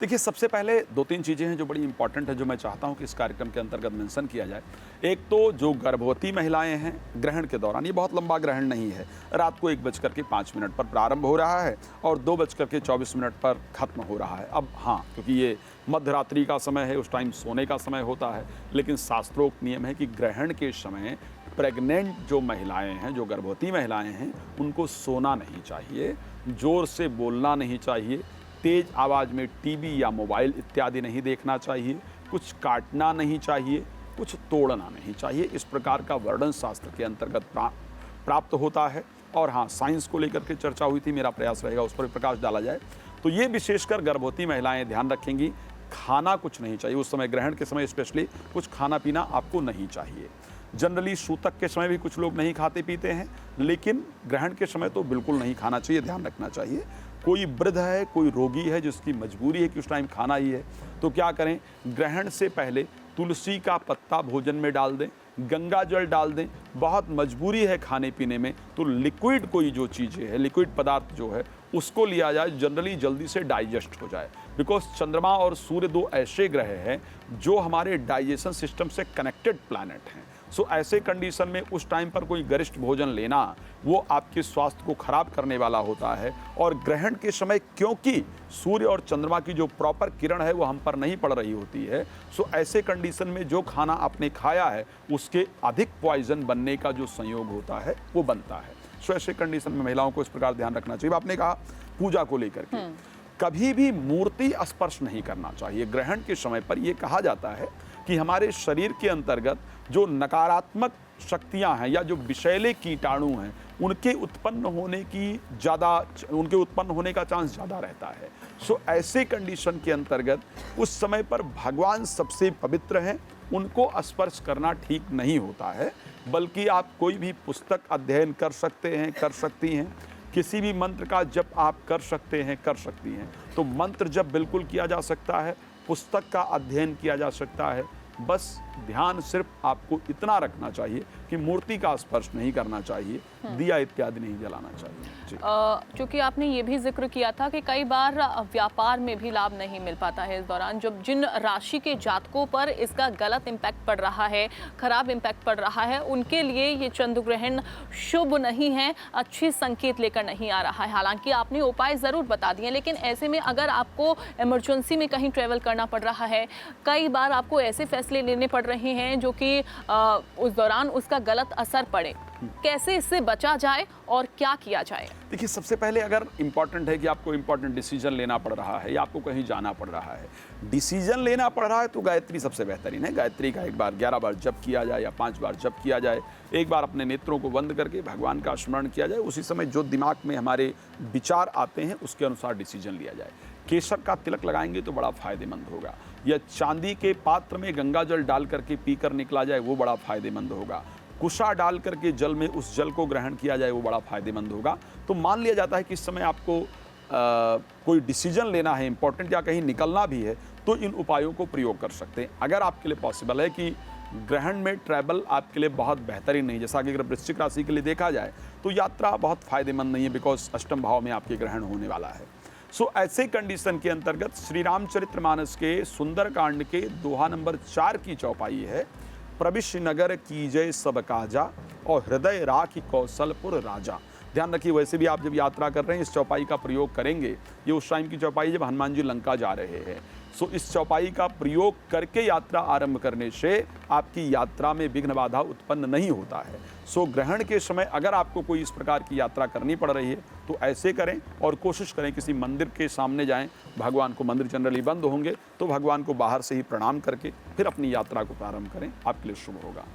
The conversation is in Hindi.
देखिए, सबसे पहले 2-3 चीज़ें हैं जो बड़ी इंपॉर्टेंट है, जो मैं चाहता हूं कि इस कार्यक्रम के अंतर्गत मेंशन किया जाए। एक तो जो गर्भवती महिलाएं हैं, ग्रहण के दौरान, ये बहुत लंबा ग्रहण नहीं है, रात को 1:05 पर प्रारंभ हो रहा है और 2:24 पर खत्म हो रहा है। अब हाँ, क्योंकि ये मध्य रात्रि का समय है, उस टाइम सोने का समय होता है, लेकिन शास्त्रोक्त नियम है कि ग्रहण के समय प्रेग्नेंट जो महिलाएं हैं, जो गर्भवती महिलाएं हैं, उनको सोना नहीं चाहिए, ज़ोर से बोलना नहीं चाहिए, तेज आवाज़ में टीवी या मोबाइल इत्यादि नहीं देखना चाहिए, कुछ काटना नहीं चाहिए, कुछ तोड़ना नहीं चाहिए। इस प्रकार का वर्णन शास्त्र के अंतर्गत प्राप्त होता है। और हाँ, साइंस को लेकर के चर्चा हुई थी, मेरा प्रयास रहेगा उस पर भी प्रकाश डाला जाए। तो ये विशेषकर गर्भवती महिलाएं ध्यान रखेंगी, खाना कुछ नहीं चाहिए उस समय, ग्रहण के समय स्पेशली कुछ खाना पीना आपको नहीं चाहिए। जनरली सूतक के समय भी कुछ लोग नहीं खाते पीते हैं, लेकिन ग्रहण के समय तो बिल्कुल नहीं खाना चाहिए, ध्यान रखना चाहिए। कोई वृद्ध है, कोई रोगी है जिसकी मजबूरी है कि उस टाइम खाना ही है, तो क्या करें, ग्रहण से पहले तुलसी का पत्ता भोजन में डाल दें, गंगा जल डाल दें। बहुत मजबूरी है खाने पीने में तो लिक्विड कोई जो चीज़ें है, लिक्विड पदार्थ जो है उसको लिया जाए, जनरली जल्दी से डाइजेस्ट हो जाए। बिकॉज चंद्रमा और सूर्य दो ऐसे ग्रह हैं जो हमारे डाइजेशन सिस्टम से कनेक्टेड प्लैनेट हैं। सो ऐसे कंडीशन में उस टाइम पर कोई गरिष्ठ भोजन लेना वो आपके स्वास्थ्य को खराब करने वाला होता है। और ग्रहण के समय क्योंकि सूर्य और चंद्रमा की जो प्रॉपर किरण है वो हम पर नहीं पड़ रही होती है, सो ऐसे कंडीशन में जो खाना आपने खाया है उसके अधिक पॉइजन बनने का जो संयोग होता है वो बनता है। सो ऐसे कंडीशन में महिलाओं को इस प्रकार ध्यान रखना चाहिए। आपने कहा पूजा को लेकर के कभी भी मूर्ति स्पर्श नहीं करना चाहिए। ग्रहण के समय पर यह कहा जाता है कि हमारे शरीर के अंतर्गत जो नकारात्मक शक्तियां हैं या जो विषैले कीटाणु हैं उनके उत्पन्न होने का चांस ज़्यादा रहता है। सो ऐसे कंडीशन के अंतर्गत उस समय पर भगवान सबसे पवित्र हैं, उनको स्पर्श करना ठीक नहीं होता है। बल्कि आप कोई भी पुस्तक अध्ययन कर सकते हैं, कर सकती हैं, किसी भी मंत्र का जप आप कर सकते हैं, कर सकती हैं। तो मंत्र जप बिल्कुल किया जा सकता है, पुस्तक का अध्ययन किया जा सकता है। बस ध्यान सिर्फ आपको इतना रखना चाहिए कि मूर्ति का स्पर्श नहीं करना चाहिए, दिया इत्यादि नहीं जलाना चाहिए। चूँकि आपने ये भी जिक्र किया था कि कई बार व्यापार में भी लाभ नहीं मिल पाता है इस दौरान, जब जिन राशि के जातकों पर इसका गलत इम्पैक्ट पड़ रहा है, खराब इम्पैक्ट पड़ रहा है, उनके लिए ये चंद्र ग्रहण शुभ नहीं है, अच्छी संकेत लेकर नहीं आ रहा है। हालांकि आपने उपाय ज़रूर बता दिए, लेकिन ऐसे में अगर आपको इमरजेंसी में कहीं ट्रैवल करना पड़ रहा है, कई बार आपको ऐसे फैसले लेने पड़ रहे हैं जो कि उस दौरान उसका गलत असर पड़े, कैसे इससे बचा जाए और क्या किया जाए? देखिए, सबसे पहले अगर इम्पॉर्टेंट है कि आपको इम्पॉर्टेंट डिसीजन लेना पड़ रहा है या आपको कहीं जाना पड़ रहा है, डिसीजन लेना पड़ रहा है, तो गायत्री सबसे बेहतरीन है। गायत्री का 11 बार जप किया जाए या 5 बार जप किया जाए। एक बार अपने नेत्रों को बंद करके भगवान का स्मरण किया जाए, उसी समय जो दिमाग में हमारे विचार आते हैं उसके अनुसार डिसीजन लिया जाए। केसर का तिलक लगाएंगे तो बड़ा फायदेमंद होगा, या चांदी के पात्र में गंगा जल डाल करके पीकर निकला जाए, वो बड़ा फायदेमंद होगा। कुशा डाल करके जल में उस जल को ग्रहण किया जाए, वो बड़ा फायदेमंद होगा। तो मान लिया जाता है कि इस समय आपको कोई डिसीजन लेना है इंपॉर्टेंट या कहीं निकलना भी है, तो इन उपायों को प्रयोग कर सकते हैं। अगर आपके लिए पॉसिबल है कि ग्रहण में ट्रैवल आपके लिए बहुत बेहतरीन नहीं, जैसा कि अगर वृश्चिक राशि के लिए देखा जाए तो यात्रा बहुत फायदेमंद नहीं है, बिकॉज अष्टम भाव में आपके ग्रहण होने वाला है। सो ऐसे कंडीशन के अंतर्गत श्री रामचरितमानस के सुंदरकांड के दोहा नंबर 4 की चौपाई है, प्रविश्य नगर कीजय सब काजा और हृदय राखी कौशलपुर राजा। ध्यान रखिए, वैसे भी आप जब यात्रा कर रहे हैं इस चौपाई का प्रयोग करेंगे। ये उस टाइम की चौपाई जब हनुमान जी लंका जा रहे हैं। सो इस चौपाई का प्रयोग करके यात्रा आरंभ करने से आपकी यात्रा में विघ्न बाधा उत्पन्न नहीं होता है। सो ग्रहण के समय अगर आपको कोई इस प्रकार की यात्रा करनी पड़ रही है तो ऐसे करें और कोशिश करें किसी मंदिर के सामने जाएं। भगवान को, मंदिर जनरली बंद होंगे, तो भगवान को बाहर से ही प्रणाम करके फिर अपनी यात्रा को प्रारंभ करें, आपके लिए शुभ होगा।